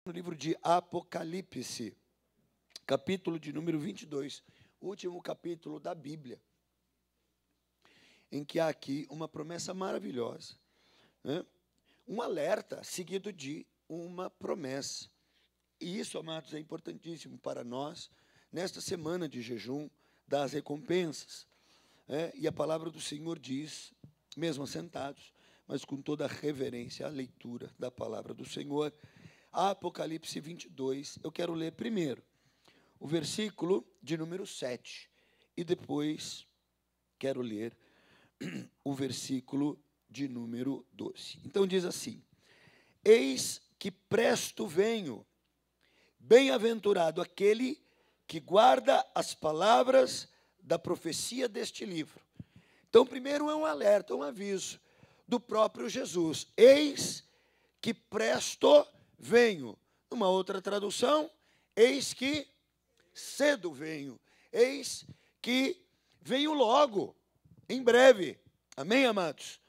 No livro de Apocalipse, capítulo de número 22, o último capítulo da Bíblia, em que há aqui uma promessa maravilhosa, né? Um alerta seguido de uma promessa. E isso, amados, é importantíssimo para nós, nesta semana de jejum das recompensas. E a palavra do Senhor diz, mesmo assentados, mas com toda a reverência, a leitura da palavra do Senhor, Apocalipse 22, eu quero ler primeiro o versículo de número 7, e depois quero ler o versículo de número 12. Então diz assim: eis que presto venho, bem-aventurado aquele que guarda as palavras da profecia deste livro. Então, primeiro é um alerta, um aviso do próprio Jesus. Eis que presto venho. Numa outra tradução, eis que cedo venho. Eis que venho logo, em breve. Amém, amados?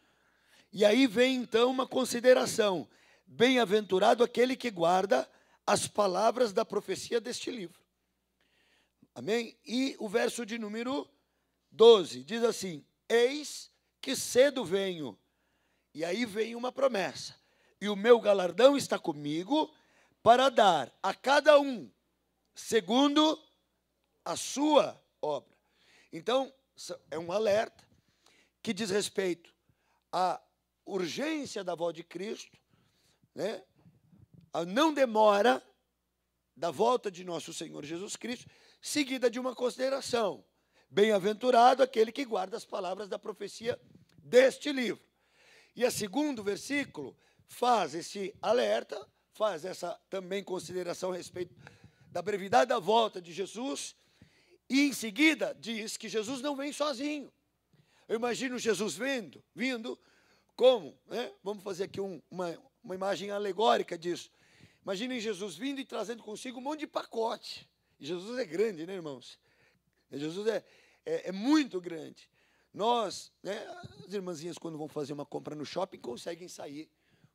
E aí vem então uma consideração. Bem-aventurado aquele que guarda as palavras da profecia deste livro. Amém? E o verso de número 12 diz assim: eis que cedo venho. E aí vem uma promessa. E o meu galardão está comigo para dar a cada um segundo a sua obra. Então, é um alerta que diz respeito à urgência da volta de Cristo, né? A não demora da volta de nosso Senhor Jesus Cristo, seguida de uma consideração. Bem-aventurado aquele que guarda as palavras da profecia deste livro. E a segundo versículo faz esse alerta, faz essa também consideração a respeito da brevidade da volta de Jesus, e em seguida diz que Jesus não vem sozinho. Eu imagino Jesus vindo como, né? Vamos fazer aqui uma imagem alegórica disso. Imaginem Jesus vindo e trazendo consigo um monte de pacote. E Jesus é grande, né, irmãos? Jesus é muito grande. Nós, né, as irmãzinhas, quando vão fazer uma compra no shopping, conseguem sair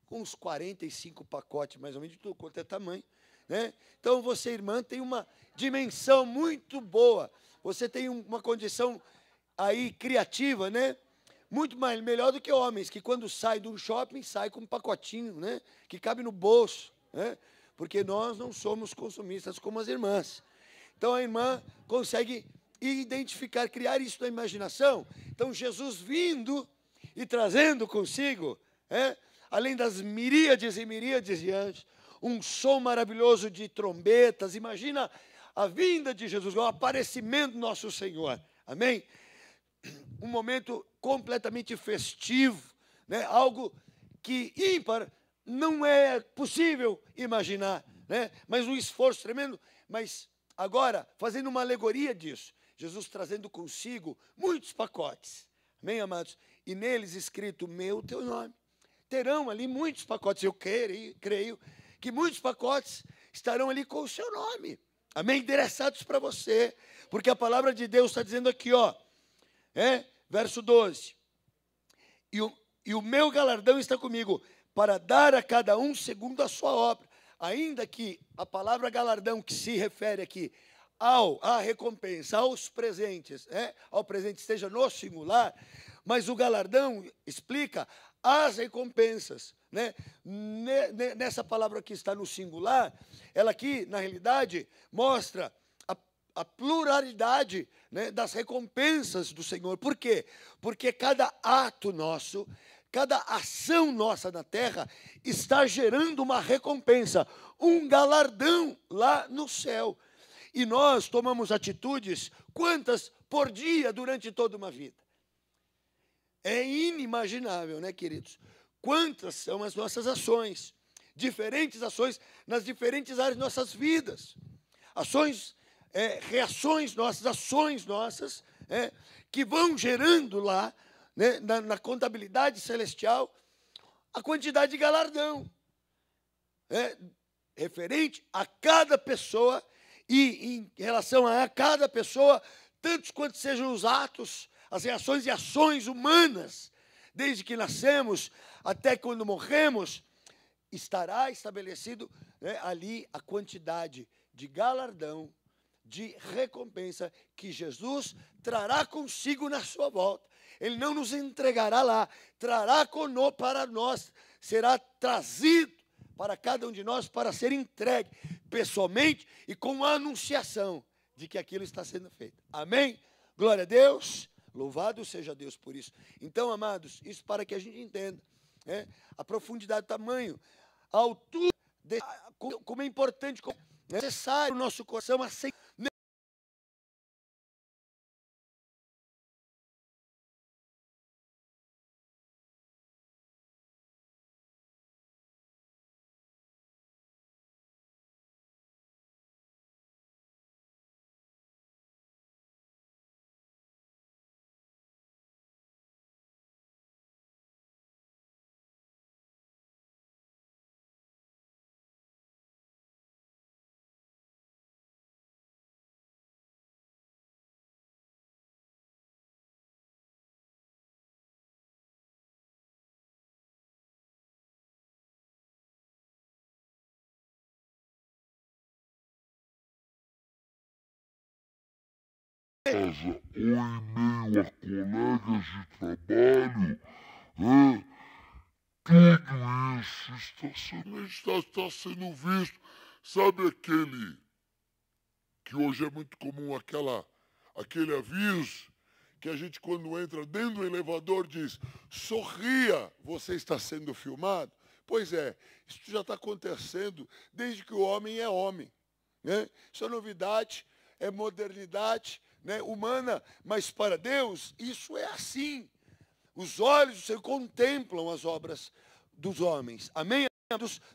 com uns 45 pacotes, mais ou menos, de tudo quanto é tamanho, né? Então, você, irmã, tem uma dimensão muito boa. Você tem uma condição aí criativa, né? Muito melhor do que homens, que quando sai do shopping, sai com um pacotinho, né? Que cabe no bolso, né? Porque nós não somos consumistas como as irmãs. Então, a irmã consegue identificar, criar isso na imaginação. Então, Jesus vindo e trazendo consigo, além das miríades e miríades de anjos, um som maravilhoso de trombetas. Imagina a vinda de Jesus, o aparecimento do nosso Senhor. Amém? Um momento completamente festivo, né? Algo que ímpar não é possível imaginar, né? Mas um esforço tremendo. Mas agora, fazendo uma alegoria disso, Jesus trazendo consigo muitos pacotes. Amém, amados? E neles escrito meu, teu nome. Terão ali muitos pacotes. Eu creio que muitos pacotes estarão ali com o seu nome. Amém? Endereçados para você. Porque a palavra de Deus está dizendo aqui, ó. Verso 12. E o meu galardão está comigo, para dar a cada um segundo a sua obra. Ainda que a palavra galardão, que se refere aqui à recompensa, aos presentes, ao presente esteja no singular, mas o galardão explica as recompensas, né? Nessa palavra que está no singular, ela aqui, na realidade, mostra a pluralidade, né, das recompensas do Senhor. Por quê? Porque cada ato nosso, cada ação nossa na terra está gerando uma recompensa, um galardão lá no céu. E nós tomamos atitudes, quantas por dia durante toda uma vida? É inimaginável, né, queridos? Quantas são as nossas ações, diferentes ações nas diferentes áreas de nossas vidas. Ações, reações nossas, ações nossas, que vão gerando lá, né, na contabilidade celestial, a quantidade de galardão, referente a cada pessoa e em relação a cada pessoa, tantos quantos sejam os atos, as reações e ações humanas, desde que nascemos até quando morremos, estará estabelecido, né, ali a quantidade de galardão, de recompensa que Jesus trará consigo na sua volta. Ele não nos entregará lá, trará conosco para nós, será trazido para cada um de nós para ser entregue pessoalmente e com a anunciação de que aquilo está sendo feito. Amém? Glória a Deus. Louvado seja Deus por isso. Então, amados, isso para que a gente entenda, né, a profundidade, o tamanho, a altura, como é importante, como é necessário o nosso coração aceitar. Casa ou em meio a colegas de trabalho, é, tudo isso está sendo visto. Sabe aquele que hoje é muito comum, aquele aviso que a gente, quando entra dentro do elevador, diz: sorria, você está sendo filmado? Pois é, isso já está acontecendo desde que o homem é homem, né? Isso é novidade, é modernidade, né, humana, mas para Deus isso é assim. Os olhos do Senhor contemplam as obras dos homens. Amém?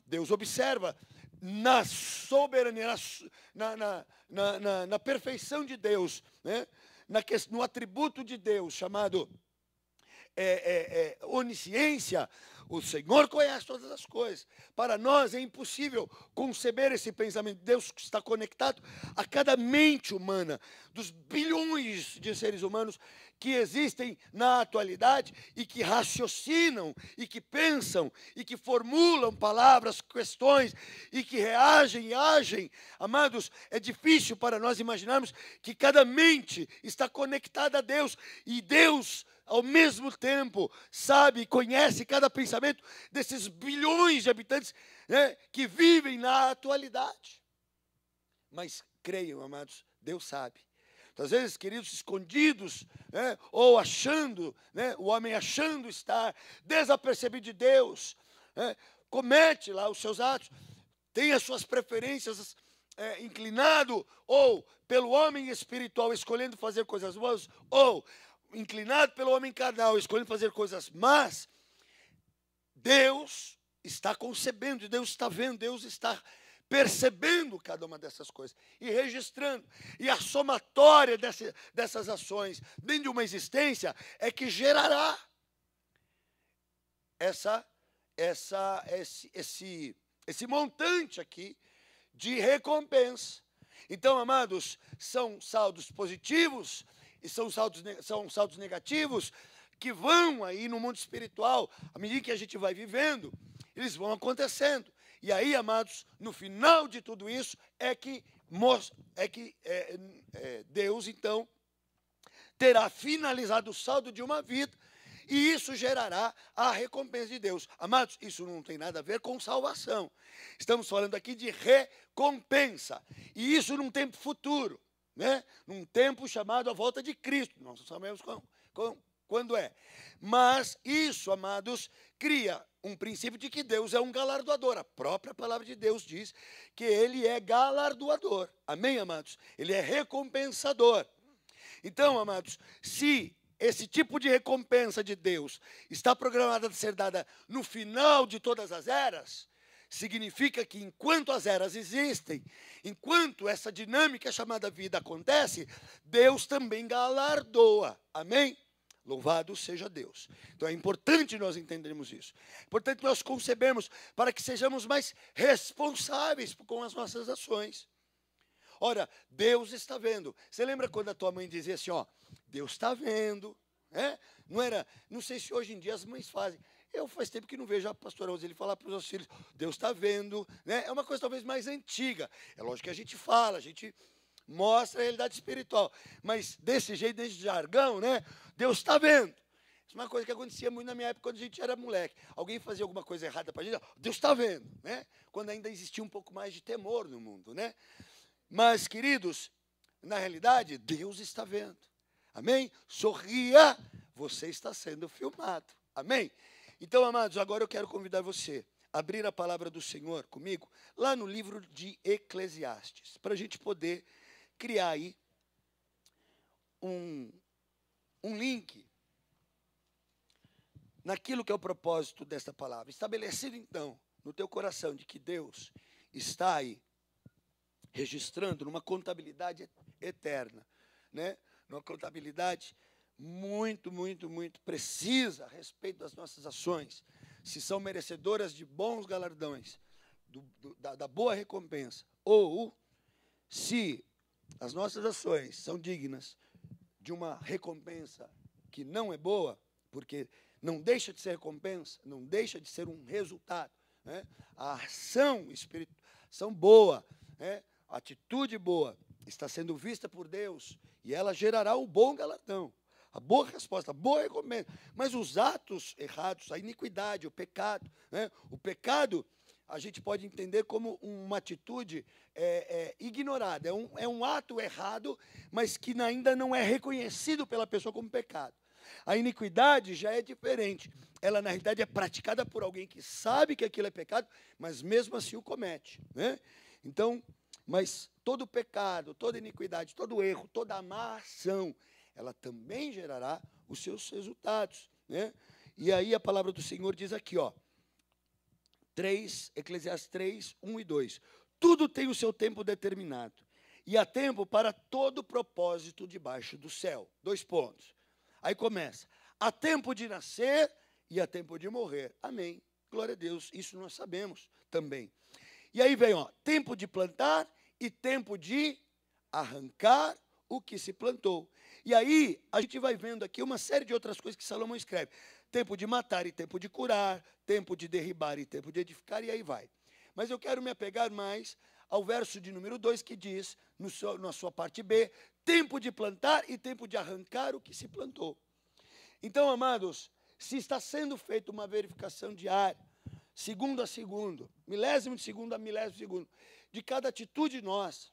Deus observa na soberania, na perfeição de Deus, né, no atributo de Deus chamado onisciência. O Senhor conhece todas as coisas. Para nós é impossível conceber esse pensamento. Deus está conectado a cada mente humana, dos bilhões de seres humanos que existem na atualidade e que raciocinam, e que pensam, e que formulam palavras, questões, e que reagem e agem. Amados, é difícil para nós imaginarmos que cada mente está conectada a Deus, e Deus, ao mesmo tempo, sabe e conhece cada pensamento desses bilhões de habitantes, né, que vivem na atualidade. Mas creiam, amados, Deus sabe. Às vezes, queridos, escondidos, né, ou achando, né, o homem achando estar desapercebido de Deus, né, comete lá os seus atos, tem as suas preferências inclinado, ou pelo homem espiritual escolhendo fazer coisas boas, ou inclinado pelo homem carnal escolhendo fazer coisas más. Deus está concebendo, Deus está vendo, Deus está percebendo cada uma dessas coisas e registrando. E a somatória dessas ações dentro de uma existência é que gerará esse montante aqui de recompensa. Então, amados, são saldos positivos e são saldos negativos que vão aí no mundo espiritual, à medida que a gente vai vivendo, eles vão acontecendo. E aí, amados, no final de tudo isso, Deus, então, terá finalizado o saldo de uma vida, e isso gerará a recompensa de Deus. Amados, isso não tem nada a ver com salvação. Estamos falando aqui de recompensa, e isso num tempo futuro, né? Num tempo chamado a volta de Cristo. Nós não sabemos quando é. Mas isso, amados, cria um princípio de que Deus é um galardoador. A própria palavra de Deus diz que Ele é galardoador. Amém, amados? Ele é recompensador. Então, amados, se esse tipo de recompensa de Deus está programada a ser dada no final de todas as eras, significa que enquanto as eras existem, enquanto essa dinâmica chamada vida acontece, Deus também galardoa. Amém? Louvado seja Deus. Então é importante nós entendermos isso. É importante nós concebermos para que sejamos mais responsáveis com as nossas ações. Ora, Deus está vendo. Você lembra quando a tua mãe dizia assim, ó, Deus está vendo, né? Não sei se hoje em dia as mães fazem. Eu faz tempo que não vejo a pastora Roseli falar para os seus filhos, Deus está vendo, né? É uma coisa talvez mais antiga. É lógico que a gente fala, a gente mostra a realidade espiritual. Mas desse jeito, desse jargão, né? Deus está vendo. Isso é uma coisa que acontecia muito na minha época, quando a gente era moleque. Alguém fazia alguma coisa errada para a gente, Deus está vendo, né? Quando ainda existia um pouco mais de temor no mundo, né? Mas, queridos, na realidade, Deus está vendo. Amém? Sorria, você está sendo filmado. Amém? Então, amados, agora eu quero convidar você a abrir a palavra do Senhor comigo, lá no livro de Eclesiastes, para a gente poder criar aí um link naquilo que é o propósito desta palavra. Estabelecido, então, no teu coração de que Deus está aí registrando numa contabilidade eterna, né? Numa contabilidade muito, muito, muito precisa a respeito das nossas ações, se são merecedoras de bons galardões, da boa recompensa, ou se as nossas ações são dignas de uma recompensa que não é boa, porque não deixa de ser recompensa, não deixa de ser um resultado, né? A ação espiritual, ação boa, né? A atitude boa está sendo vista por Deus e ela gerará o bom galardão, a boa resposta, a boa recompensa. Mas os atos errados, a iniquidade, o pecado, né? O pecado a gente pode entender como uma atitude ignorada, é um ato errado, mas que ainda não é reconhecido pela pessoa como pecado. A iniquidade já é diferente. Ela, na realidade, é praticada por alguém que sabe que aquilo é pecado, mas mesmo assim o comete, né? Então, mas todo pecado, toda iniquidade, todo erro, toda má ação, ela também gerará os seus resultados, né? E aí a palavra do Senhor diz aqui, ó, Eclesiastes 3, 1 e 2. Tudo tem o seu tempo determinado, e há tempo para todo propósito debaixo do céu. 2 pontos. Aí começa, há tempo de nascer e há tempo de morrer. Amém. Glória a Deus, isso nós sabemos também. E aí vem, ó, tempo de plantar e tempo de arrancar o que se plantou. E aí a gente vai vendo aqui uma série de outras coisas que Salomão escreve. Tempo de matar e tempo de curar, tempo de derribar e tempo de edificar, e aí vai. Mas eu quero me apegar mais ao verso de número 2, que diz, na sua parte B, tempo de plantar e tempo de arrancar o que se plantou. Então, amados, se está sendo feita uma verificação diária, segundo a segundo, milésimo de segundo a milésimo de segundo, de cada atitude nossa,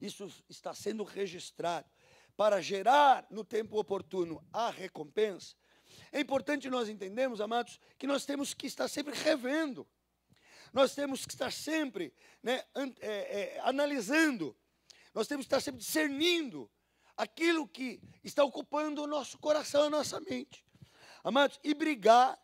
isso está sendo registrado para gerar no tempo oportuno a recompensa. É importante nós entendermos, amados, que nós temos que estar sempre revendo. Nós temos que estar sempre, né, analisando. Nós temos que estar sempre discernindo aquilo que está ocupando o nosso coração, a nossa mente. Amados, e brigar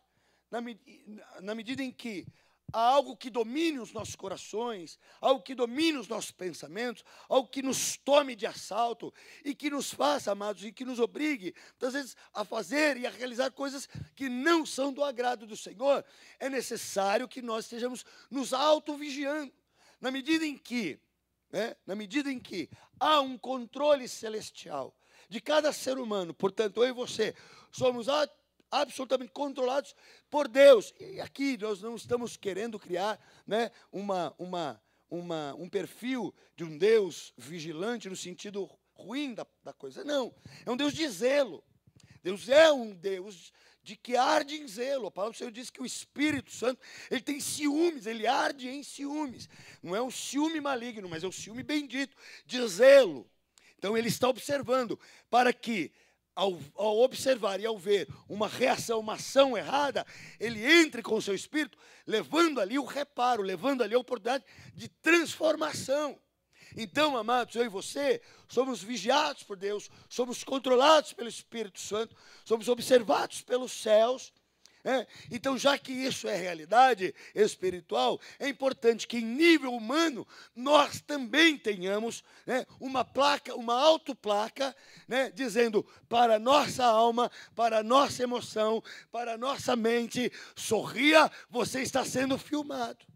na medida em que há algo que domine os nossos corações, algo que domine os nossos pensamentos, algo que nos tome de assalto e que nos faça, amados, e que nos obrigue, muitas vezes, a fazer e a realizar coisas que não são do agrado do Senhor. É necessário que nós estejamos nos auto-vigiando, na medida em que há um controle celestial de cada ser humano. Portanto, eu e você somos absolutamente controlados por Deus. E aqui nós não estamos querendo criar, né, um perfil de um Deus vigilante no sentido ruim da coisa. Não, é um Deus de zelo. Deus é um Deus de que arde em zelo. A palavra do Senhor diz que o Espírito Santo, ele tem ciúmes, ele arde em ciúmes. Não é um ciúme maligno, mas é um ciúme bendito, de zelo. Então ele está observando para que, ao observar e ao ver uma reação, uma ação errada, ele entre com o seu espírito, levando ali o reparo, levando ali a oportunidade de transformação. Então, amados, eu e você somos vigiados por Deus, somos controlados pelo Espírito Santo, somos observados pelos céus. Então, já que isso é realidade espiritual, é importante que em nível humano nós também tenhamos, né, uma placa, uma autoplaca, né, dizendo para a nossa alma, para a nossa emoção, para a nossa mente, sorria, você está sendo filmado.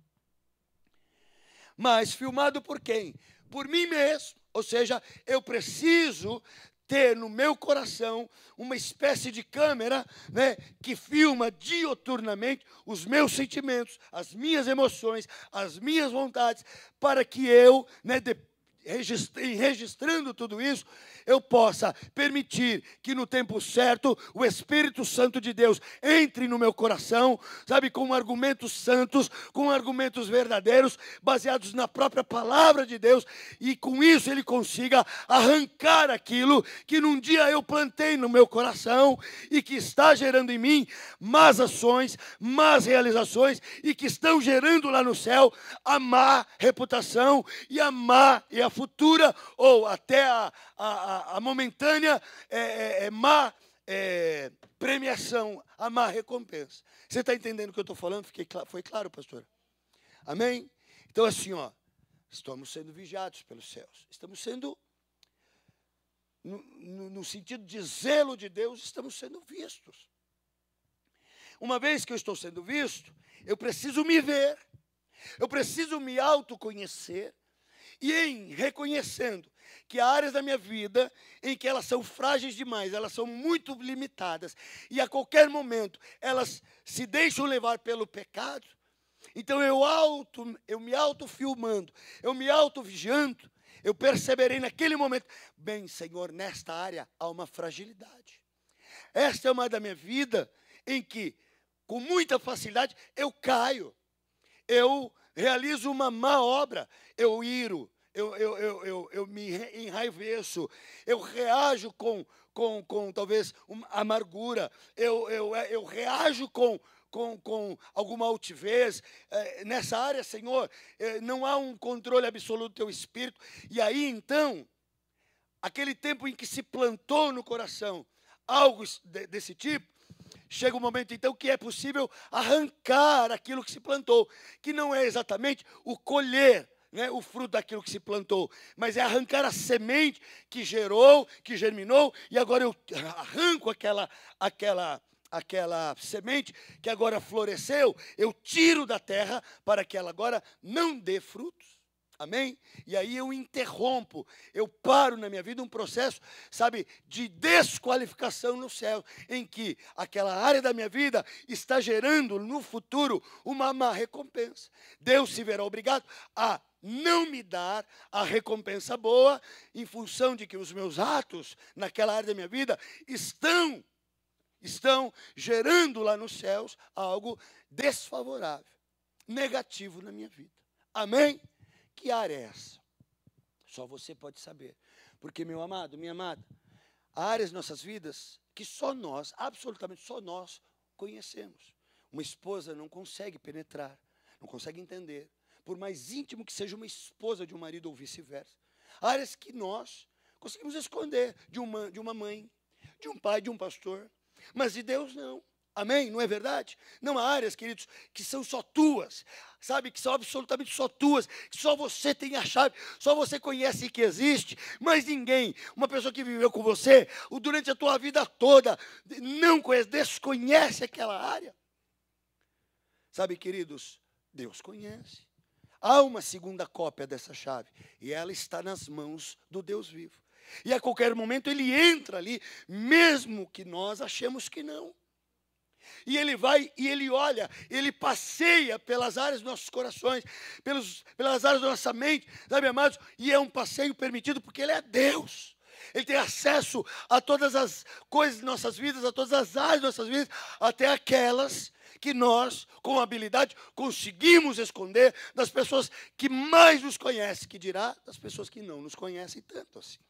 Mas filmado por quem? Por mim mesmo. Ou seja, eu preciso ter no meu coração uma espécie de câmera, né, que filma dioturnamente os meus sentimentos, as minhas emoções, as minhas vontades, para que eu, né, registrando tudo isso, eu possa permitir que no tempo certo o Espírito Santo de Deus entre no meu coração, sabe, com argumentos santos, com argumentos verdadeiros, baseados na própria palavra de Deus, e com isso ele consiga arrancar aquilo que num dia eu plantei no meu coração e que está gerando em mim más ações, más realizações e que estão gerando lá no céu a má reputação e a futura ou até a momentânea má premiação, a má recompensa. Você está entendendo o que eu estou falando? Foi claro, pastor? Amém? Então assim, ó, estamos sendo vigiados pelos céus. Estamos sendo, no sentido de zelo de Deus, estamos sendo vistos. Uma vez que eu estou sendo visto, eu preciso me ver, eu preciso me autoconhecer, e em reconhecendo que há áreas da minha vida em que elas são frágeis demais, elas são muito limitadas, e a qualquer momento elas se deixam levar pelo pecado, então eu me autofilmando, eu me autovigiando, eu perceberei naquele momento, bem, Senhor, nesta área há uma fragilidade. Esta é uma da minha vida em que, com muita facilidade, eu caio, eu realizo uma má obra, eu iro, eu me enraiveço, eu reajo com talvez uma amargura, eu reajo com alguma altivez. Nessa área, Senhor, não há um controle absoluto do teu espírito. E aí, então, aquele tempo em que se plantou no coração algo desse tipo, chega um momento, então, que é possível arrancar aquilo que se plantou, que não é exatamente o colher, né, o fruto daquilo que se plantou, mas é arrancar a semente que gerou, que germinou, e agora eu arranco aquela semente que agora floresceu, eu tiro da terra para que ela agora não dê frutos. Amém? E aí eu interrompo, eu paro na minha vida um processo, sabe, de desqualificação no céu, em que aquela área da minha vida está gerando no futuro uma má recompensa. Deus se verá obrigado a não me dar a recompensa boa, em função de que os meus atos naquela área da minha vida estão gerando lá nos céus algo desfavorável, negativo na minha vida. Amém? Que área é essa? Só você pode saber. Porque, meu amado, minha amada, há áreas em nossas vidas que só nós, absolutamente só nós, conhecemos. Uma esposa não consegue penetrar, não consegue entender, por mais íntimo que seja uma esposa de um marido ou vice-versa. Há áreas que nós conseguimos esconder de uma mãe, de um pai, de um pastor, mas de Deus não. Amém? Não é verdade? Não há áreas, queridos, que são só tuas, sabe? Que são absolutamente só tuas, que só você tem a chave, só você conhece que existe, mas ninguém, uma pessoa que viveu com você durante a tua vida toda, não conhece, desconhece aquela área. Sabe, queridos, Deus conhece. Há uma segunda cópia dessa chave, e ela está nas mãos do Deus vivo. E a qualquer momento ele entra ali, mesmo que nós achemos que não. E ele vai, e ele olha, ele passeia pelas áreas dos nossos corações, pelas áreas da nossa mente, sabe, amados? E é um passeio permitido porque ele é Deus. Ele tem acesso a todas as coisas de nossas vidas, a todas as áreas de nossas vidas, até aquelas que nós, com habilidade, conseguimos esconder das pessoas que mais nos conhecem, que dirá das pessoas que não nos conhecem tanto assim.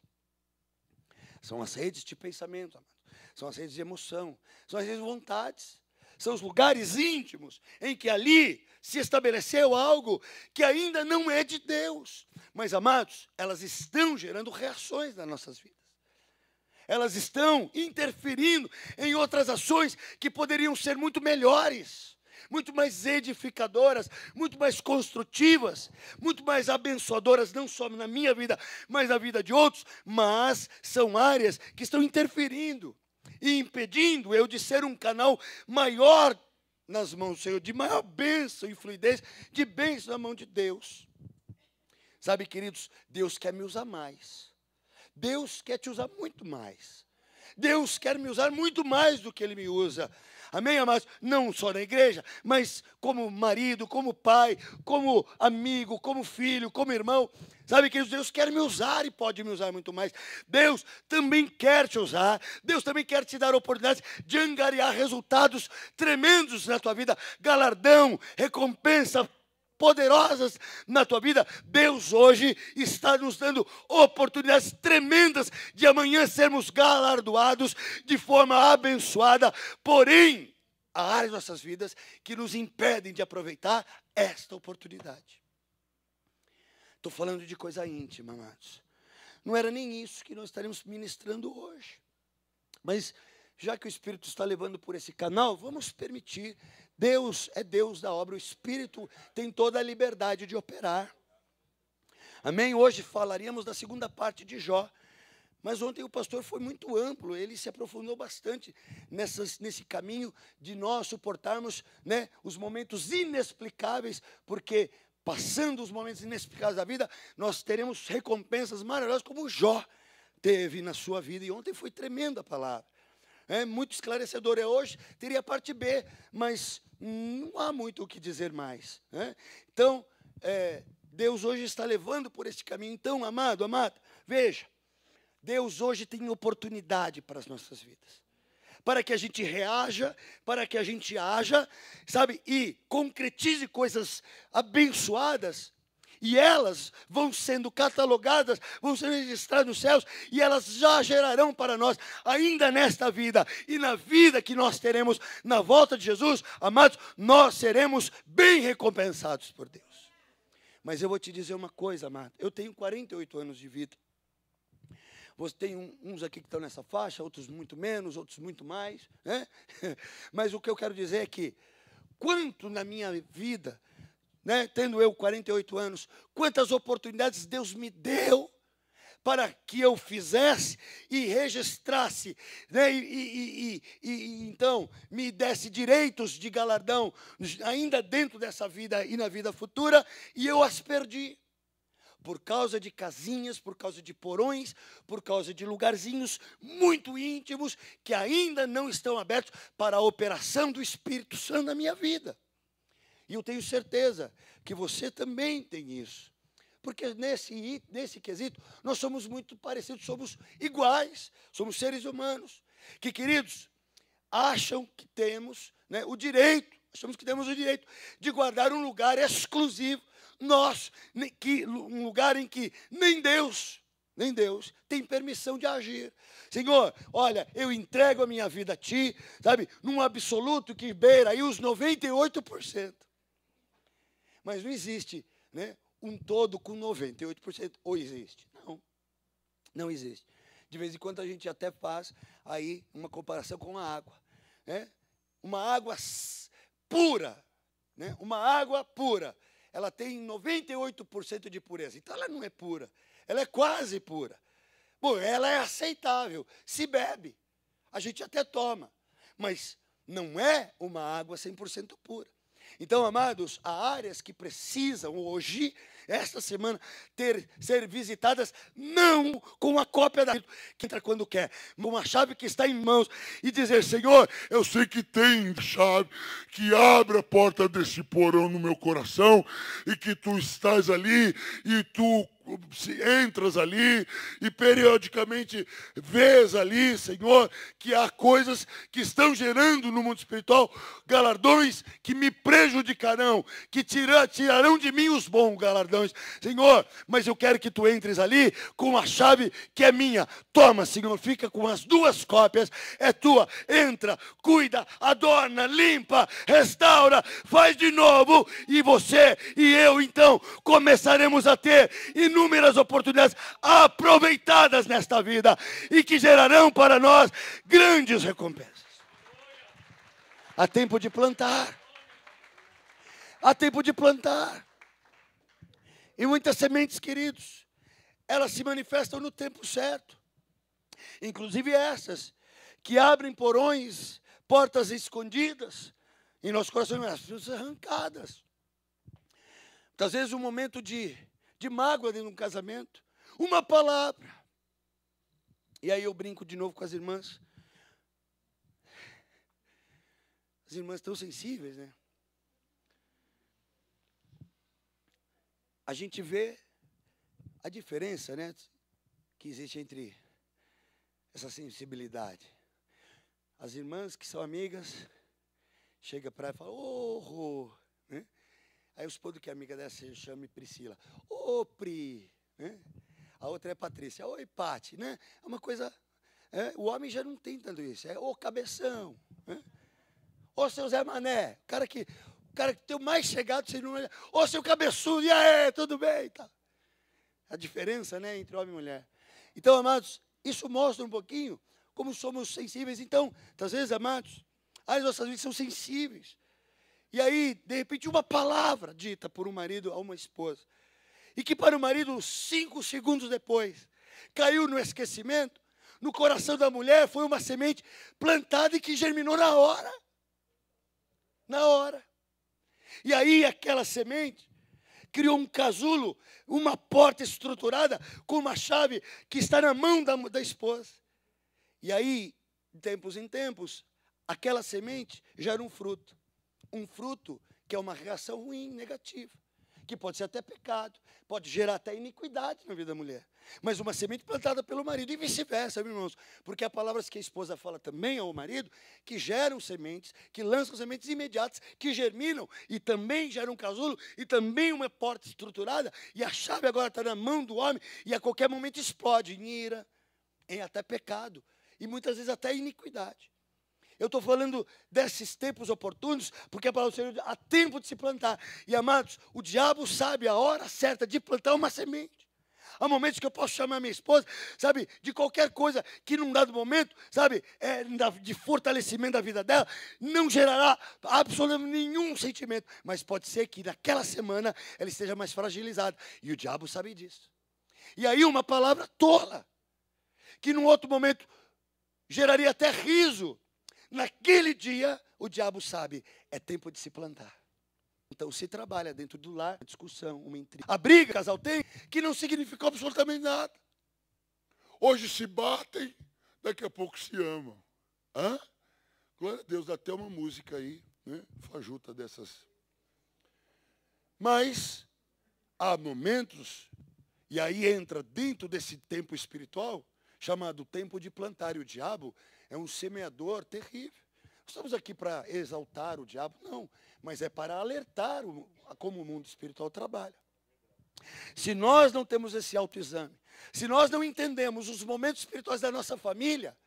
São as redes de pensamento, amados. São as redes de emoção, são as redes de vontades, são os lugares íntimos em que ali se estabeleceu algo que ainda não é de Deus. Mas, amados, elas estão gerando reações nas nossas vidas. Elas estão interferindo em outras ações que poderiam ser muito melhores, muito mais edificadoras, muito mais construtivas, muito mais abençoadoras, não só na minha vida, mas na vida de outros, mas são áreas que estão interferindo e impedindo eu de ser um canal maior nas mãos do Senhor, de maior bênção e fluidez, de bênção na mão de Deus. Sabe, queridos, Deus quer me usar mais. Deus quer te usar muito mais. Deus quer me usar muito mais do que Ele me usa. Amém, amados? Não só na igreja, mas como marido, como pai, como amigo, como filho, como irmão. Sabe que Deus quer me usar e pode me usar muito mais. Deus também quer te usar. Deus também quer te dar oportunidades de angariar resultados tremendos na tua vida. Galardão, recompensa poderosas na tua vida. Deus hoje está nos dando oportunidades tremendas de amanhã sermos galardoados de forma abençoada. Porém, há áreas de nossas vidas que nos impedem de aproveitar esta oportunidade. Estou falando de coisa íntima, amados. Não era nem isso que nós estaremos ministrando hoje. Mas, já que o Espírito está levando por esse canal, vamos permitir. Deus é Deus da obra, o Espírito tem toda a liberdade de operar. Amém? Hoje falaríamos da segunda parte de Jó. Mas ontem o pastor foi muito amplo, ele se aprofundou bastante nesse caminho de nós suportarmos, né, os momentos inexplicáveis, porque passando os momentos inexplicáveis da vida, nós teremos recompensas maravilhosas como Jó teve na sua vida. E ontem foi tremenda a palavra. É muito esclarecedor. Hoje teria a parte B, mas não há muito o que dizer mais. Né? Então, Deus hoje está levando por este caminho. Então, amado, veja, Deus hoje tem oportunidade para as nossas vidas. Para que a gente reaja, para que a gente haja, sabe, e concretize coisas abençoadas, e elas vão sendo catalogadas, vão sendo registradas nos céus, e elas já gerarão para nós, ainda nesta vida, e na vida que nós teremos na volta de Jesus, amados, nós seremos bem recompensados por Deus. Mas eu vou te dizer uma coisa, amado, eu tenho 48 anos de vida. Você tem uns aqui que estão nessa faixa, outros muito menos, outros muito mais. Né? Mas o que eu quero dizer é que, quanto na minha vida, né, tendo eu 48 anos, quantas oportunidades Deus me deu para que eu fizesse e registrasse, né, e então me desse direitos de galardão, ainda dentro dessa vida e na vida futura, e eu as perdi. Por causa de casinhas, por causa de porões, por causa de lugarzinhos muito íntimos que ainda não estão abertos para a operação do Espírito Santo na minha vida. E eu tenho certeza que você também tem isso. Porque nesse quesito, nós somos muito parecidos, somos iguais, somos seres humanos. Que, queridos, acham que temos, né, achamos que temos o direito de guardar um lugar exclusivo nosso, um lugar em que nem Deus tem permissão de agir. Senhor, olha, eu entrego a minha vida a Ti, sabe, num absoluto que beira aí os 98%. Mas não existe, né, um todo com 98%, ou existe? Não existe. De vez em quando a gente até faz aí uma comparação com a água, né? Uma água pura, né? Uma água pura. Ela tem 98% de pureza. Então, ela não é pura. Ela é quase pura. Bom, ela é aceitável. Se bebe. A gente até toma. Mas não é uma água 100% pura. Então, amados, há áreas que precisam hoje, esta semana, ser visitadas, não com a cópia da que entra quando quer, com uma chave que está em mãos, e dizer, Senhor, eu sei que tem chave que abre a porta desse porão no meu coração, e que Tu estás ali, e Tu entras ali e periodicamente vês ali, Senhor, que há coisas que estão gerando no mundo espiritual galardões que me prejudicarão, que tirarão de mim os bons galardões, Senhor, mas eu quero que Tu entres ali com a chave que é minha. Toma, Senhor, fica com as 2 cópias, é Tua, entra, cuida, adorna, limpa, restaura, faz de novo, e você e eu então começaremos a ter inúmeras oportunidades aproveitadas nesta vida e que gerarão para nós grandes recompensas. Há tempo de plantar. Há tempo de plantar. E muitas sementes, queridos, elas se manifestam no tempo certo. Inclusive essas que abrem porões, portas escondidas em nosso coração, elas precisam ser arrancadas. Muitas vezes um momento de mágoa dentro de um casamento, uma palavra, E aí eu brinco de novo com as irmãs. As irmãs tão sensíveis, né? A gente vê a diferença, né, que existe entre essa sensibilidade. As irmãs que são amigas, chega para ela e fala, ô, né? Aí eu supondo que a amiga dessa se chame Priscila. Ô, Pri, né? A outra é Patrícia. Oi, Pati, né? É uma coisa, o homem já não tem tanto isso. É ô, cabeção, né? Ô, seu Zé Mané, o cara que tem o mais chegado, você não é. Ô, seu cabeçudo, e aí, tudo bem? Tá. A diferença, né, entre homem e mulher. Então, amados, isso mostra um pouquinho como somos sensíveis. Então, às vezes, amados, as nossas vidas são sensíveis. E aí, de repente, uma palavra dita por um marido a uma esposa, e que para o marido, 5 segundos depois, caiu no esquecimento, no coração da mulher, foi uma semente plantada e que germinou na hora. Na hora. E aí, aquela semente criou um casulo, uma porta estruturada com uma chave que está na mão da esposa. E aí, de tempos em tempos, aquela semente gera um fruto. Um fruto que é uma reação ruim, negativa. Que pode ser até pecado, pode gerar até iniquidade na vida da mulher. Mas uma semente plantada pelo marido e vice-versa, meus irmãos. Porque há palavras que a esposa fala também ao marido, que geram sementes, que lançam sementes imediatas, que germinam e também geram um casulo e também uma porta estruturada. E a chave agora está na mão do homem e a qualquer momento explode em ira, em até pecado e muitas vezes até iniquidade. Eu estou falando desses tempos oportunos, porque a palavra do Senhor há tempo de se plantar. E, amados, o diabo sabe a hora certa de plantar uma semente. Há momentos que eu posso chamar minha esposa, sabe, de qualquer coisa que num dado momento, sabe, de fortalecimento da vida dela, não gerará absolutamente nenhum sentimento. Mas pode ser que naquela semana ela esteja mais fragilizada. E o diabo sabe disso. E aí uma palavra tola, que num outro momento geraria até riso. Naquele dia, o diabo sabe, é tempo de se plantar. Então, se trabalha dentro do lar, uma discussão, uma intriga. A briga que o casal tem, que não significou absolutamente nada. Hoje se batem, daqui a pouco se amam. Hã? Glória a Deus, dá até uma música aí, né? Fajuta dessas. Mas, há momentos, e aí entra dentro desse tempo espiritual, chamado tempo de plantar, e o diabo é um semeador terrível. Estamos aqui para exaltar o diabo? Não, mas é para alertar como o mundo espiritual trabalha. Se nós não temos esse autoexame, se nós não entendemos os momentos espirituais da nossa família,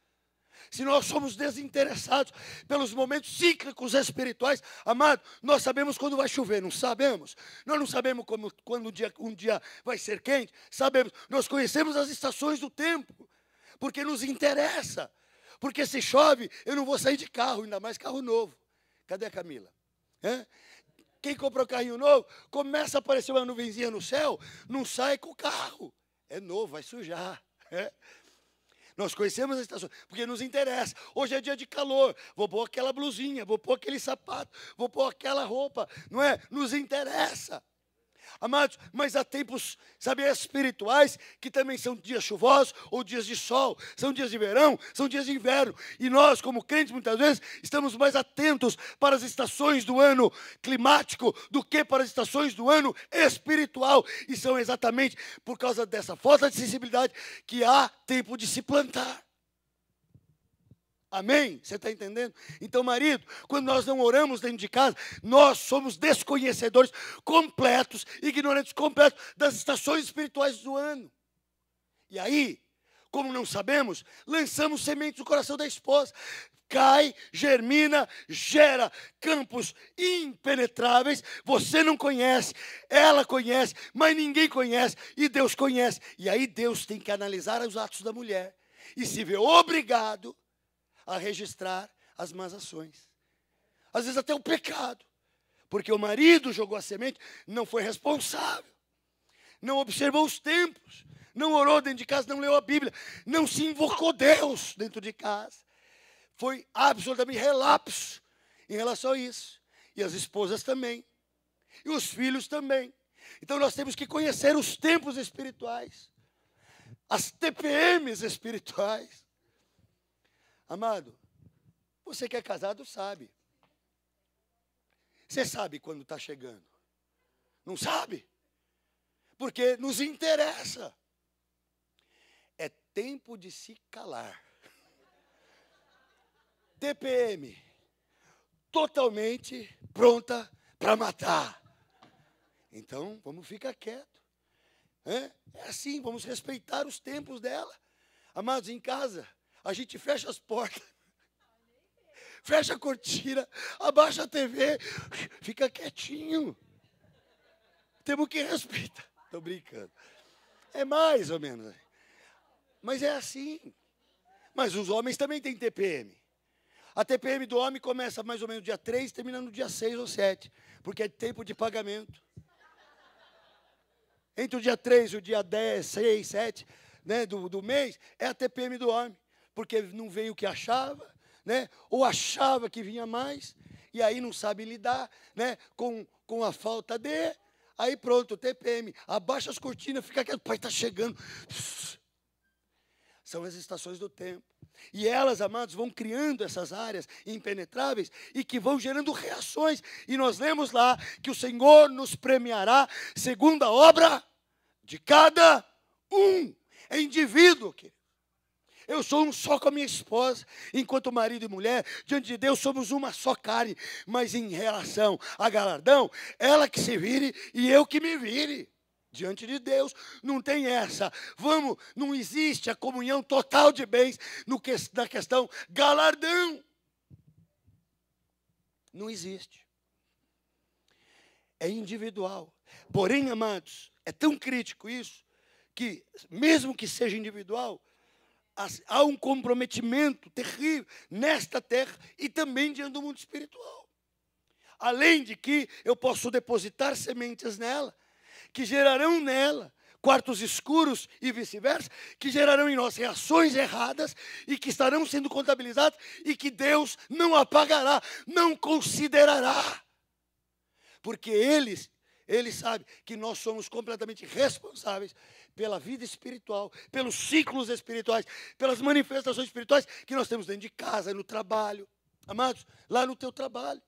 se nós somos desinteressados pelos momentos cíclicos espirituais, amado, nós sabemos quando vai chover, não sabemos? Nós não sabemos quando um dia vai ser quente, sabemos. Nós conhecemos as estações do tempo, porque nos interessa. Porque se chove, eu não vou sair de carro, ainda mais carro novo. Cadê a Camila? Quem comprou carrinho novo, começa a aparecer uma nuvenzinha no céu, não sai com o carro. É novo, vai sujar. Nós conhecemos as estações, porque nos interessa. Hoje é dia de calor, vou pôr aquela blusinha, vou pôr aquele sapato, vou pôr aquela roupa, não é? Nos interessa. Amados, mas há tempos, sabe, espirituais, que também são dias chuvosos ou dias de sol, são dias de verão, são dias de inverno. E nós, como crentes, muitas vezes, estamos mais atentos para as estações do ano climático do que para as estações do ano espiritual. E são exatamente por causa dessa falta de sensibilidade que há tempo de se plantar. Amém? Você está entendendo? Então, marido, quando nós não oramos dentro de casa, nós somos desconhecedores completos, ignorantes completos das estações espirituais do ano. E aí, como não sabemos, lançamos sementes no coração da esposa. Cai, germina, gera campos impenetráveis. Você não conhece, ela conhece, mas ninguém conhece e Deus conhece. E aí Deus tem que analisar os atos da mulher e se vê obrigado a registrar as más ações. Às vezes até o pecado. Porque o marido jogou a semente, não foi responsável. Não observou os tempos. Não orou dentro de casa, não leu a Bíblia. Não se invocou Deus dentro de casa. Foi absolutamente relapso em relação a isso. E as esposas também. E os filhos também. Então nós temos que conhecer os tempos espirituais. as TPMs espirituais. Amado, você que é casado sabe. Você sabe quando está chegando. Não sabe? Porque nos interessa. É tempo de se calar. TPM, totalmente pronta para matar. Então, vamos ficar quieto. É assim, vamos respeitar os tempos dela. Amados, em casa, a gente fecha as portas, fecha a cortina, abaixa a TV, fica quietinho. Temos que respeitar. Estou brincando. É mais ou menos. Mas é assim. Mas os homens também têm TPM. A TPM do homem começa mais ou menos dia 3, termina no dia 6 ou 7, porque é tempo de pagamento. Entre o dia 3 e o dia 10, 6, 7, né, do mês, é a TPM do homem, porque não veio o que achava, né, ou achava que vinha mais, e aí não sabe lidar, né, com a falta de, aí pronto, TPM, abaixa as cortinas, fica quieto, o pai está chegando. São as estações do tempo. E elas, amados, vão criando essas áreas impenetráveis e que vão gerando reações. E nós lemos lá que o Senhor nos premiará segundo a obra de cada um. É indivíduo, querido. Eu sou um só com a minha esposa, enquanto marido e mulher, diante de Deus somos uma só carne. Mas em relação a galardão, ela que se vire e eu que me vire. Diante de Deus, não tem essa. Não existe a comunhão total de bens na questão galardão. Não existe. É individual. Porém, amados, é tão crítico isso, que mesmo que seja individual, há um comprometimento terrível nesta terra e também diante do mundo espiritual. Além de que eu posso depositar sementes nela, que gerarão nela quartos escuros e vice-versa, que gerarão em nós reações erradas e que estarão sendo contabilizadas e que Deus não apagará, não considerará. Porque Ele sabe que nós somos completamente responsáveis pela vida espiritual, pelos ciclos espirituais, pelas manifestações espirituais que nós temos dentro de casa, no trabalho. Amados, lá no teu trabalho.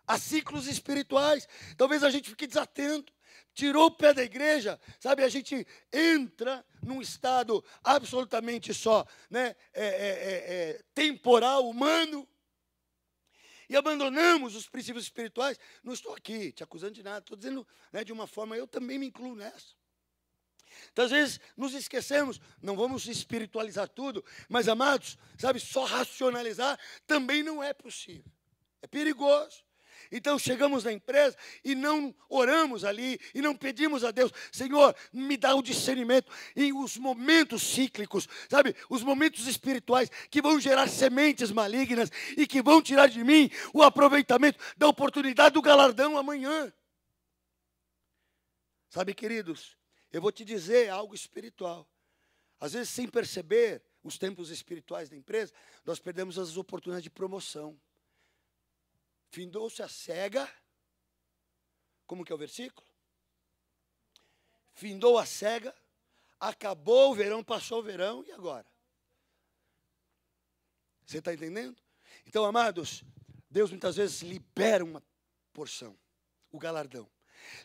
Há ciclos espirituais. Talvez a gente fique desatento. Tirou o pé da igreja, sabe? A gente entra num estado absolutamente só, né? Temporal, humano. E abandonamos os princípios espirituais. Não estou aqui te acusando de nada, estou dizendo, né, de uma forma, eu também me incluo nessa. Então, às vezes, nos esquecemos, não vamos espiritualizar tudo, mas, amados, sabe, só racionalizar também não é possível. É perigoso. Então, chegamos na empresa e não oramos ali, e não pedimos a Deus, Senhor, me dá o discernimento em os momentos cíclicos, sabe, os momentos espirituais que vão gerar sementes malignas e que vão tirar de mim o aproveitamento da oportunidade do galardão amanhã. Sabe, queridos, eu vou te dizer algo espiritual. Às vezes, sem perceber os tempos espirituais da empresa, nós perdemos as oportunidades de promoção. Findou-se a cega. Como que é o versículo? Findou a cega, acabou o verão, passou o verão, e agora? Você está entendendo? Então, amados, Deus muitas vezes libera uma porção, o galardão.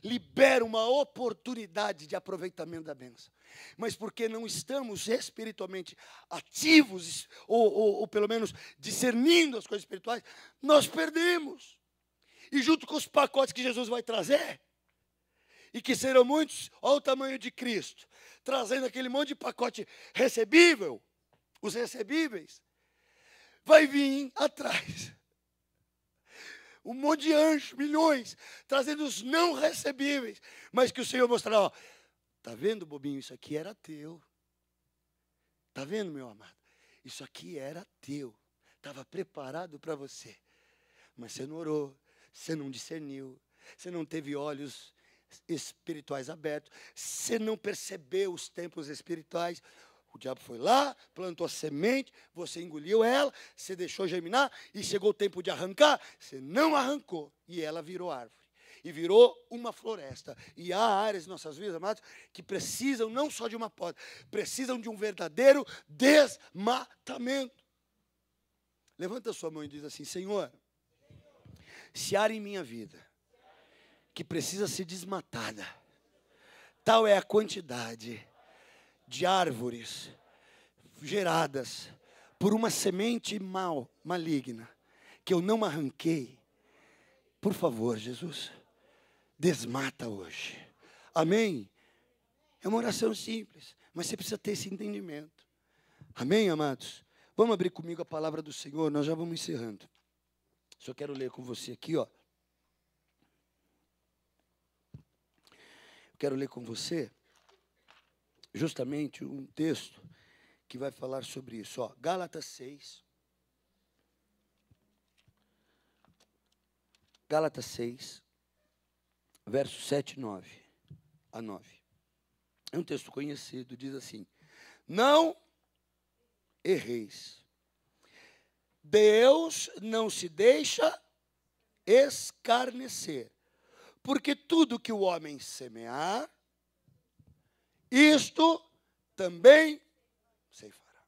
Libera uma oportunidade de aproveitamento da bênção. Mas porque não estamos espiritualmente ativos, ou pelo menos discernindo as coisas espirituais, nós perdemos. E junto com os pacotes que Jesus vai trazer, e que serão muitos, olha o tamanho de Cristo, trazendo aquele monte de pacote recebível, os recebíveis, vai vir atrás um monte de anjos, milhões, trazendo os não recebíveis, mas que o Senhor mostrará, ó, tá vendo, bobinho, isso aqui era teu. Tá vendo, meu amado? Isso aqui era teu. Estava preparado para você. Mas você não orou, você não discerniu, você não teve olhos espirituais abertos, você não percebeu os tempos espirituais. O diabo foi lá, plantou a semente, você engoliu ela, você deixou germinar e chegou o tempo de arrancar, você não arrancou e ela virou árvore. e virou uma floresta. E há áreas em nossas vidas, amados, que precisam não só de uma poda, precisam de um verdadeiro desmatamento. Levanta a sua mão e diz assim: Senhor, se há área em minha vida que precisa ser desmatada, tal é a quantidade de árvores geradas por uma semente maligna, que eu não arranquei. Por favor, Jesus, desmata hoje. Amém? É uma oração simples, mas você precisa ter esse entendimento. Amém, amados? Vamos abrir comigo a palavra do Senhor, nós já vamos encerrando. Só quero ler com você aqui, ó. Quero ler com você justamente um texto que vai falar sobre isso, ó. Gálatas 6. Gálatas 6, versos 7 e 9 a 9. É um texto conhecido, diz assim: não erreis. Deus não se deixa escarnecer, porque tudo que o homem semear, isto também ceifará.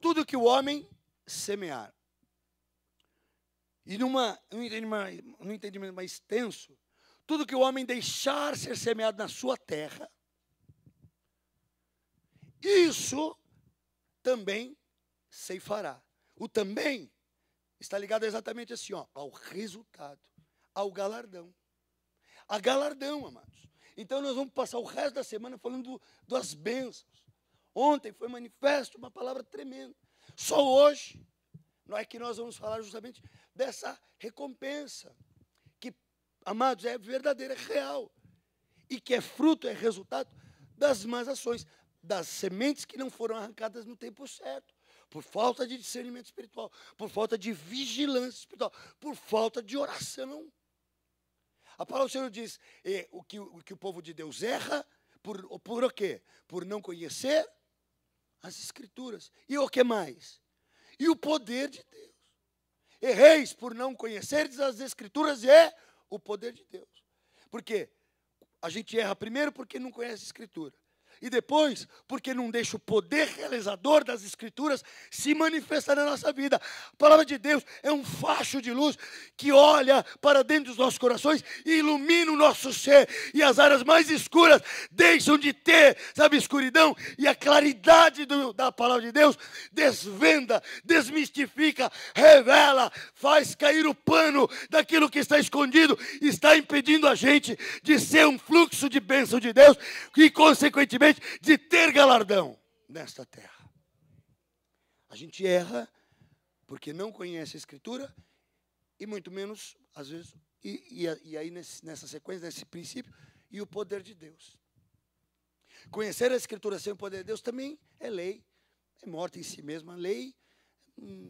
Tudo que o homem semear. E num entendimento mais extenso, tudo que o homem deixar ser semeado na sua terra, isso também ceifará. O também está ligado exatamente assim, ó, ao resultado, ao galardão. A galardão, amados. Então nós vamos passar o resto da semana falando das bênçãos. Ontem foi manifesto uma palavra tremenda. Só hoje, não é que nós vamos falar justamente dessa recompensa, que, amados, é verdadeira, é real, e que é fruto, é resultado das más ações, das sementes que não foram arrancadas no tempo certo, por falta de discernimento espiritual, por falta de vigilância espiritual, por falta de oração. A palavra do Senhor diz, o que o povo de Deus erra, por o quê? Por não conhecer as Escrituras. E o que mais? E o poder de Deus. Erreis por não conhecerdes as Escrituras e o poder de Deus. Por quê? A gente erra primeiro porque não conhece a Escritura. E depois, porque não deixa o poder realizador das Escrituras se manifestar na nossa vida. A palavra de Deus é um facho de luz que olha para dentro dos nossos corações e ilumina o nosso ser. E as áreas mais escuras deixam de ter, sabe, escuridão. E a claridade da palavra de Deus desvenda, desmistifica, revela, faz cair o pano daquilo que está escondido. Está impedindo a gente de ser um fluxo de bênção de Deus e, consequentemente, de ter galardão nesta terra. A gente erra porque não conhece a Escritura e muito menos, às vezes, e aí nessa sequência, nesse princípio, e o poder de Deus. Conhecer a Escritura sem o poder de Deus também é lei, é morta em si mesma. A lei,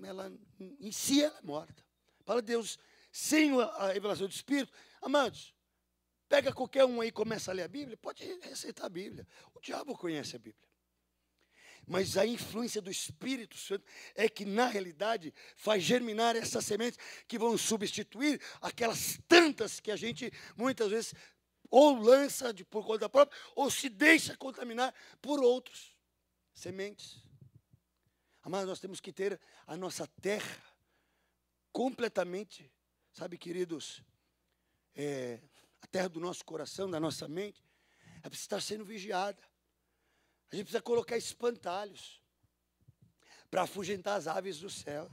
ela em si ela é morta. A palavra de Deus, sem a revelação do Espírito, amados, pega qualquer um aí e começa a ler a Bíblia, pode receitar a Bíblia. O diabo conhece a Bíblia. Mas a influência do Espírito Santo é que, na realidade, faz germinar essas sementes que vão substituir aquelas tantas que a gente, muitas vezes, ou lança por conta própria, ou se deixa contaminar por outros sementes. Mas nós temos que ter a nossa terra completamente, sabe, queridos, a terra do nosso coração, da nossa mente, ela precisa estar sendo vigiada. A gente precisa colocar espantalhos para afugentar as aves do céu.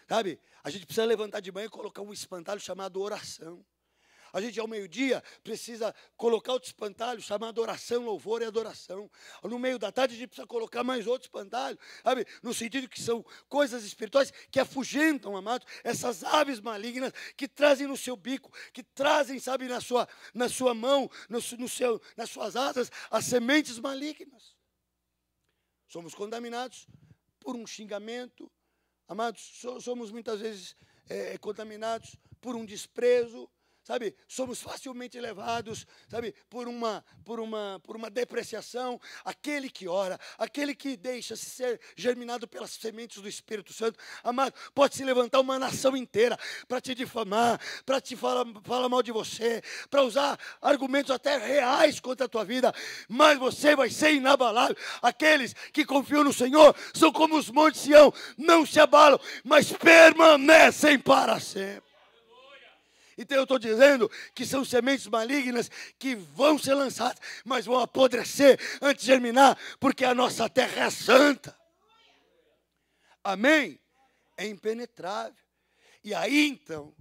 Sabe? A gente precisa levantar de manhã e colocar um espantalho chamado oração. A gente, ao meio-dia, precisa colocar outro espantalho chamado oração, louvor e adoração. No meio da tarde, a gente precisa colocar mais outro espantalho, sabe? No sentido que são coisas espirituais que afugentam, amados, essas aves malignas que trazem no seu bico, que trazem, sabe, na sua mão, nas suas asas, as sementes malignas. Somos contaminados por um xingamento, amados, somos muitas vezes contaminados por um desprezo, sabe, somos facilmente levados, sabe, por uma depreciação. Aquele que ora, aquele que deixa-se ser germinado pelas sementes do Espírito Santo, amado, pode se levantar uma nação inteira para te difamar, para te falar mal de você, para usar argumentos até reais contra a tua vida, mas você vai ser inabalável. Aqueles que confiam no Senhor são como os montes de Sião, não se abalam, mas permanecem para sempre. Então eu estou dizendo que são sementes malignas que vão ser lançadas, mas vão apodrecer antes de germinar, porque a nossa terra é santa. Amém? É impenetrável. E aí então,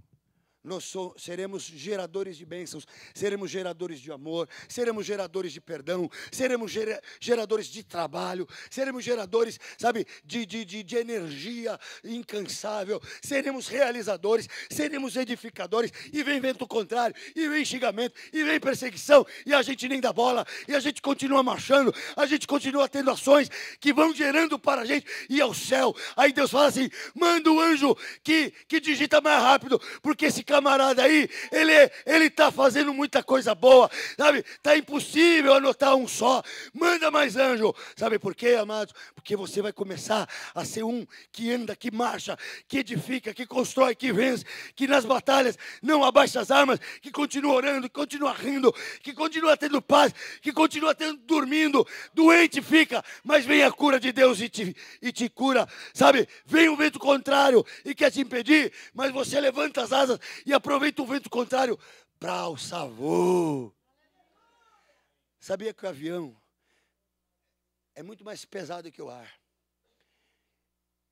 nós seremos geradores de bênçãos, seremos geradores de amor, seremos geradores de perdão, seremos geradores de trabalho, seremos geradores, sabe, de energia incansável, seremos realizadores, seremos edificadores, e vem vento contrário, e vem xingamento, e vem perseguição, e a gente nem dá bola, e a gente continua marchando, a gente continua tendo ações que vão gerando para a gente ir ao céu. Aí Deus fala assim, manda o anjo que digita mais rápido, porque esse camarada aí, ele está fazendo muita coisa boa, sabe? Está impossível anotar um só. Manda mais anjo. Sabe por quê, amados? Porque você vai começar a ser um que anda, que marcha, que edifica, que constrói, que vence, que nas batalhas não abaixa as armas, que continua orando, que continua rindo, que continua tendo paz, que continua dormindo. Doente fica, mas vem a cura de Deus e te cura, sabe? Vem o vento contrário e quer te impedir, mas você levanta as asas e aproveita o vento contrário para alçar voo. Sabia que o avião é muito mais pesado que o ar?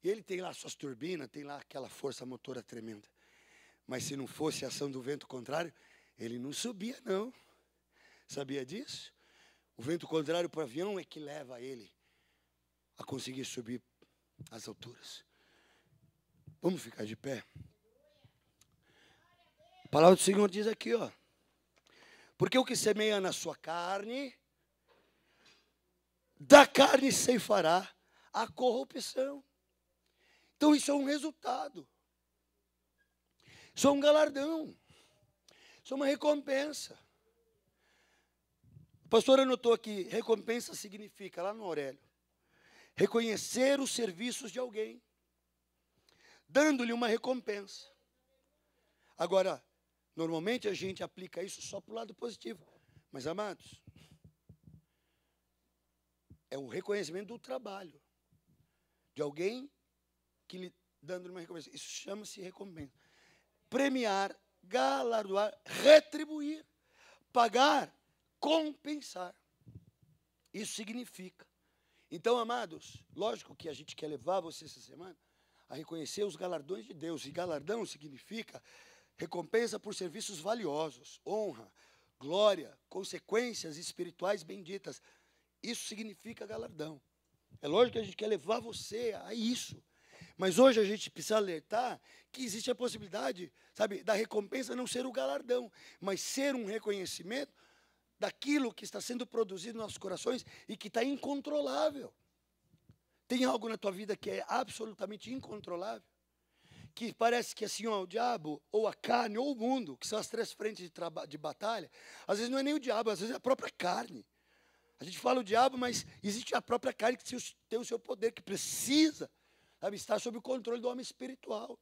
E ele tem lá suas turbinas, tem lá aquela força motora tremenda. Mas se não fosse a ação do vento contrário, ele não subia não. Sabia disso? O vento contrário para o avião é que leva ele a conseguir subir às alturas. Vamos ficar de pé? A palavra do Senhor diz aqui, ó. Porque o que semeia na sua carne, da carne ceifará a corrupção. Então isso é um resultado. Isso é um galardão. Isso é uma recompensa. O pastor anotou aqui, recompensa significa, lá no Aurélio, reconhecer os serviços de alguém, dando-lhe uma recompensa. Agora, normalmente a gente aplica isso só para o lado positivo. Mas, amados, é um reconhecimento do trabalho de alguém que lhe dando uma recompensa. Isso chama-se recompensa. Premiar, galardoar, retribuir, pagar, compensar. Isso significa. Então, amados, lógico que a gente quer levar você essa semana a reconhecer os galardões de Deus. E galardão significa recompensa por serviços valiosos, honra, glória, consequências espirituais benditas. Isso significa galardão. É lógico que a gente quer levar você a isso. Mas hoje a gente precisa alertar que existe a possibilidade, sabe, da recompensa não ser o galardão, mas ser um reconhecimento daquilo que está sendo produzido nos nossos corações e que está incontrolável. Tem algo na tua vida que é absolutamente incontrolável? Que parece que assim, ó, o diabo, ou a carne, ou o mundo, que são as três frentes de batalha, às vezes não é nem o diabo, às vezes é a própria carne. A gente fala o diabo, mas existe a própria carne que tem o seu poder, que precisa, sabe, estar sob o controle do homem espiritual.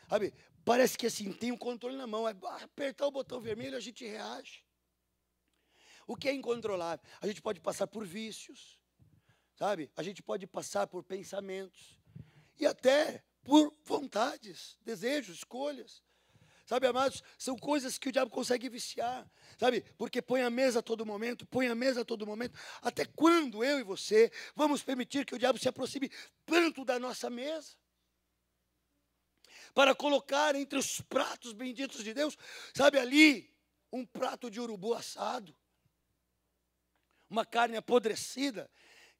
Sabe, parece que assim, tem um controle na mão, é apertar o botão vermelho e a gente reage. O que é incontrolável? A gente pode passar por vícios, sabe? A gente pode passar por pensamentos e até por vontades, desejos, escolhas. Sabe, amados, são coisas que o diabo consegue viciar, sabe? Porque põe a mesa a todo momento, põe a mesa a todo momento. Até quando eu e você vamos permitir que o diabo se aproxime tanto da nossa mesa? Para colocar entre os pratos benditos de Deus, sabe, ali, um prato de urubu assado, uma carne apodrecida,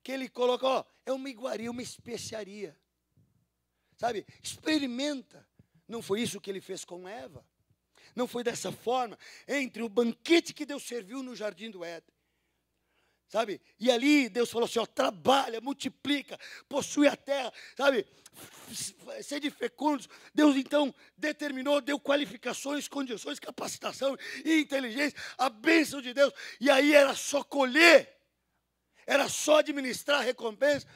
que ele coloca, ó, é uma iguaria, uma especiaria. Sabe, experimenta. Não foi isso que ele fez com Eva? Não foi dessa forma, entre o banquete que Deus serviu no jardim do Éden. sabe? E ali Deus falou assim, ó, trabalha, multiplica, possui a terra, sabe? Sede fecundos. Deus então determinou, deu qualificações, condições, capacitação e inteligência, a bênção de Deus. E aí era só colher, era só administrar a recompensa.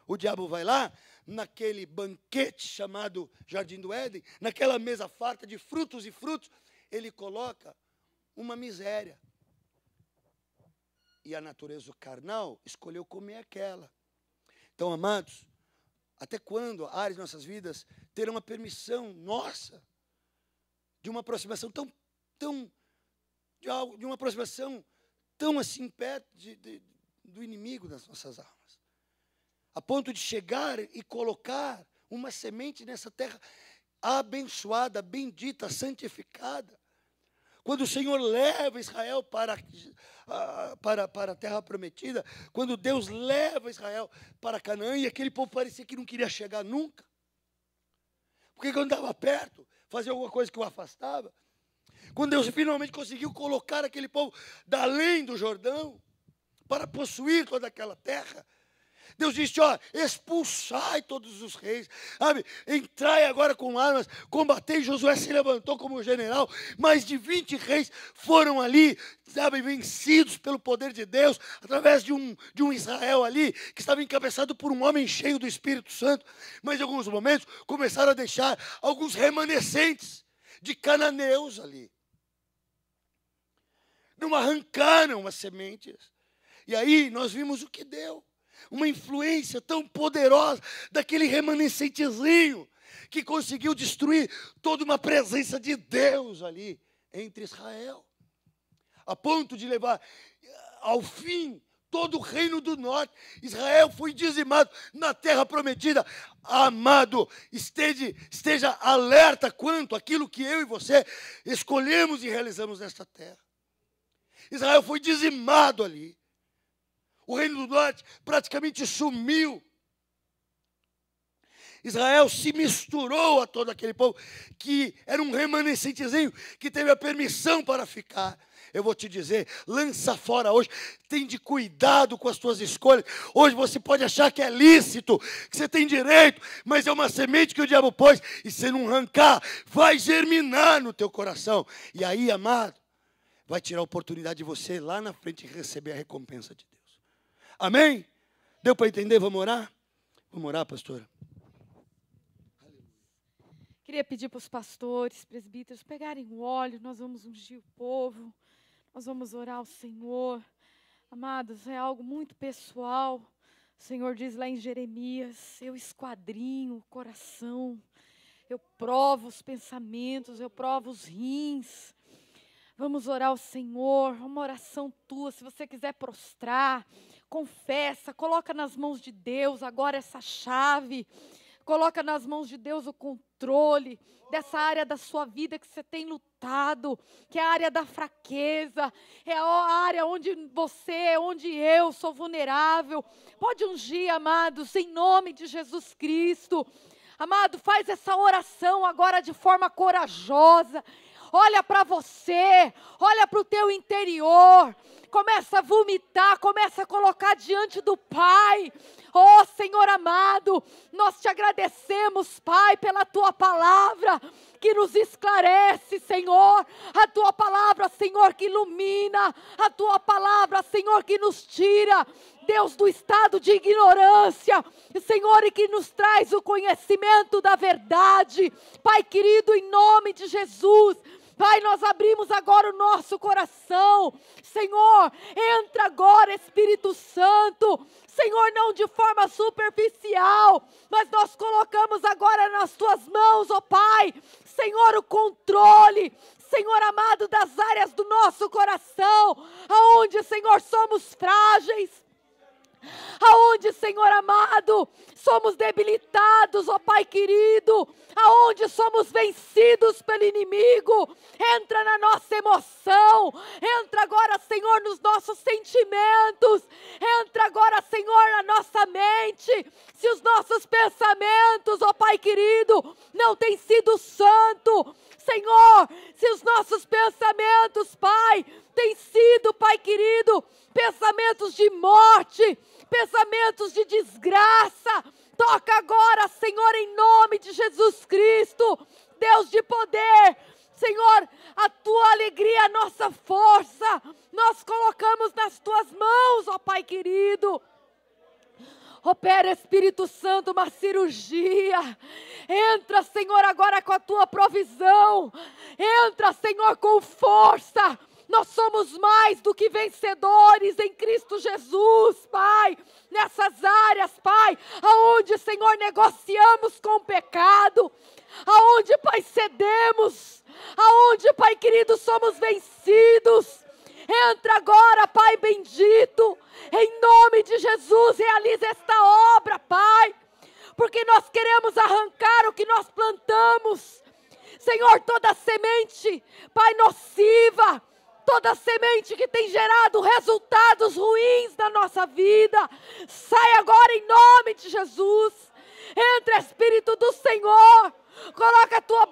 O diabo vai lá, naquele banquete chamado Jardim do Éden, naquela mesa farta de frutos e frutos, ele coloca uma miséria. E a natureza carnal escolheu comer aquela. Então, amados, até quando áreas de nossas vidas terão uma permissão nossa de uma aproximação de uma aproximação tão assim perto do inimigo das nossas almas? A ponto de chegar e colocar uma semente nessa terra abençoada, bendita, santificada. Quando o Senhor leva Israel para a terra prometida, quando Deus leva Israel para Canaã, e aquele povo parecia que não queria chegar nunca, porque quando estava perto, fazia alguma coisa que o afastava. Quando Deus finalmente conseguiu colocar aquele povo da além do Jordão, para possuir toda aquela terra, Deus disse, ó, expulsai todos os reis, sabe? Entrai agora com armas, combatei. Josué se levantou como general, mais de 20 reis foram ali, sabe, vencidos pelo poder de Deus, através de um Israel ali, que estava encabeçado por um homem cheio do Espírito Santo. Mas em alguns momentos começaram a deixar alguns remanescentes de cananeus ali. Não arrancaram as sementes. E aí nós vimos o que deu. Uma influência tão poderosa daquele remanescentezinho que conseguiu destruir toda uma presença de Deus ali entre Israel, a ponto de levar ao fim todo o reino do norte. Israel foi dizimado na terra prometida. Amado, esteja alerta quanto àquilo que eu e você escolhemos e realizamos nesta terra. Israel foi dizimado ali. O reino do norte praticamente sumiu. Israel se misturou a todo aquele povo que era um remanescentezinho que teve a permissão para ficar. Eu vou te dizer, lança fora hoje, tem de cuidado com as tuas escolhas. Hoje você pode achar que é lícito, que você tem direito, mas é uma semente que o diabo pôs, e se não arrancar, vai germinar no teu coração. E aí, amado, vai tirar a oportunidade de você lá na frente receber a recompensa de Deus. Amém? Deu para entender? Vamos orar? Vamos orar, pastora? Queria pedir para os pastores, presbíteros, pegarem o óleo. Nós vamos ungir o povo. Nós vamos orar ao Senhor. Amados, é algo muito pessoal. O Senhor diz lá em Jeremias, eu esquadrinho o coração. Eu provo os pensamentos, eu provo os rins. Vamos orar ao Senhor, uma oração tua. Se você quiser prostrar, confessa, coloca nas mãos de Deus agora essa chave. Coloca nas mãos de Deus o controle dessa área da sua vida que você tem lutado, que é a área da fraqueza, é a área onde você, onde eu sou vulnerável. Pode ungir, amados, em nome de Jesus Cristo. Amado, faz essa oração agora de forma corajosa. Olha para você, olha para o teu interior, começa a vomitar, começa a colocar diante do Pai. Oh Senhor amado, nós te agradecemos, Pai, pela tua palavra que nos esclarece, Senhor, a tua palavra, Senhor, que ilumina, a tua palavra, Senhor, que nos tira, Deus, do estado de ignorância, Senhor, e que nos traz o conhecimento da verdade. Pai querido, em nome de Jesus, Pai, nós abrimos agora o nosso coração. Senhor, entra agora, Espírito Santo. Senhor, não de forma superficial, mas nós colocamos agora nas tuas mãos, ó Pai, Senhor, o controle, Senhor amado, das áreas do nosso coração, aonde, Senhor, somos frágeis, aonde, Senhor amado, somos debilitados, ó Pai querido, aonde somos vencidos pelo inimigo. Entra na nossa emoção, entra agora, Senhor, nos nossos sentimentos, entra agora, agora, Senhor, na nossa mente, se os nossos pensamentos, ó Pai querido, não têm sido santo, Senhor, se os nossos pensamentos, Pai, têm sido, Pai querido, pensamentos de morte, pensamentos de desgraça, toca agora, Senhor, em nome de Jesus Cristo, Deus de poder, Senhor, a Tua alegria, a nossa força, nós colocamos nas Tuas mãos, ó Pai querido. Opera, Espírito Santo, uma cirurgia. Entra, Senhor, agora com a Tua provisão. Entra, Senhor, com força. Nós somos mais do que vencedores em Cristo Jesus, Pai. Nessas áreas, Pai, aonde, Senhor, negociamos com o pecado. Aonde, Pai, cedemos. Aonde, Pai querido, somos vencidos. Entra agora, Pai bendito, em nome de Jesus, realiza esta obra, Pai, porque nós queremos arrancar o que nós plantamos, Senhor, toda semente, Pai, nociva, toda semente que tem gerado resultados ruins na nossa vida, sai agora em nome de Jesus. Entra, Espírito do Senhor, coloca a Tua